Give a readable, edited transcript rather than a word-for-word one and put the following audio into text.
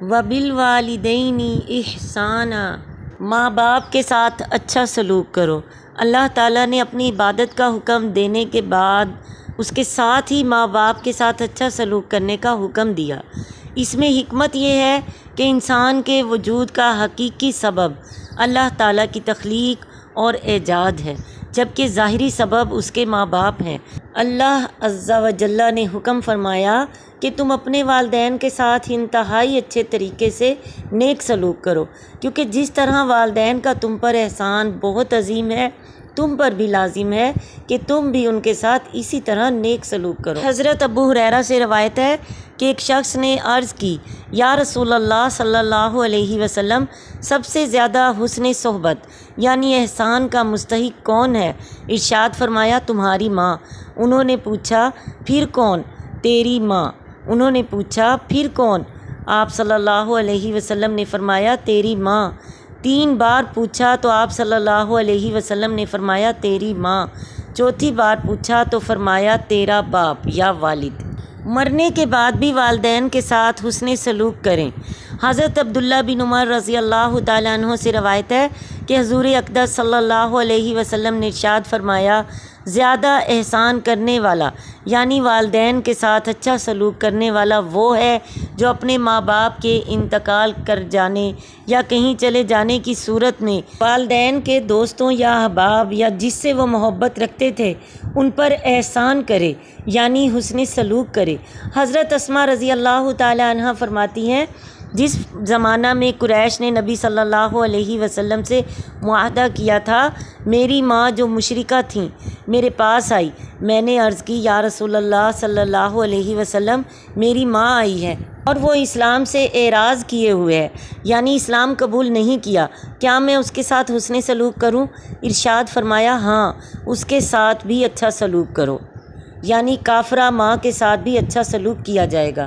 وَبِالْوَالِدَيْنِ اِحْسَانًا، ماں باپ کے ساتھ اچھا سلوک کرو۔ اللہ تعالیٰ نے اپنی عبادت کا حکم دینے کے بعد اس کے ساتھ ہی ماں باپ کے ساتھ اچھا سلوک کرنے کا حکم دیا۔ اس میں حکمت یہ ہے کہ انسان کے وجود کا حقیقی سبب اللہ تعالیٰ کی تخلیق اور ایجاد ہے، جبکہ ظاہری سبب اس کے ماں باپ ہیں۔ اللہ عز و جل نے حکم فرمایا کہ تم اپنے والدین کے ساتھ انتہائی اچھے طریقے سے نیک سلوک کرو، کیونکہ جس طرح والدین کا تم پر احسان بہت عظیم ہے، تم پر بھی لازم ہے کہ تم بھی ان کے ساتھ اسی طرح نیک سلوک کرو۔ حضرت ابو ہریرہ سے روایت ہے کہ ایک شخص نے عرض کی، یا رسول اللہ صلی اللہ علیہ وسلم، سب سے زیادہ حسن صحبت یعنی احسان کا مستحق کون ہے؟ ارشاد فرمایا، تمہاری ماں۔ انہوں نے پوچھا، پھر کون؟ تیری ماں۔ انہوں نے پوچھا، پھر کون؟ آپ صلی اللہ علیہ وسلم نے فرمایا، تیری ماں۔ 3 بار پوچھا تو آپ صلی اللہ علیہ وسلم نے فرمایا، تیری ماں۔ 4تھی بار پوچھا تو فرمایا، تیرا باپ یا والد۔ مرنے کے بعد بھی والدین کے ساتھ حسن سلوک کریں۔ حضرت عبداللہ بن عمر رضی اللہ تعالیٰ عنہ سے روایت ہے کہ حضور اقدس صلی اللہ علیہ وسلم نے ارشاد فرمایا، زیادہ احسان کرنے والا یعنی والدین کے ساتھ اچھا سلوک کرنے والا وہ ہے جو اپنے ماں باپ کے انتقال کر جانے یا کہیں چلے جانے کی صورت میں والدین کے دوستوں یا احباب یا جس سے وہ محبت رکھتے تھے ان پر احسان کرے یعنی حسن سلوک کرے۔ حضرت اسماء رضی اللہ تعالی عنہا فرماتی ہیں، جس زمانہ میں قریش نے نبی صلی اللہ علیہ وسلم سے معاہدہ کیا تھا، میری ماں جو مشرکہ تھیں میرے پاس آئی۔ میں نے عرض کی، یا رسول اللہ صلی اللہ علیہ وسلم، میری ماں آئی ہے اور وہ اسلام سے اعراض کیے ہوئے ہے یعنی اسلام قبول نہیں کیا، کیا میں اس کے ساتھ حسن سلوک کروں؟ ارشاد فرمایا، ہاں، اس کے ساتھ بھی اچھا سلوک کرو، یعنی کافرہ ماں کے ساتھ بھی اچھا سلوک کیا جائے گا۔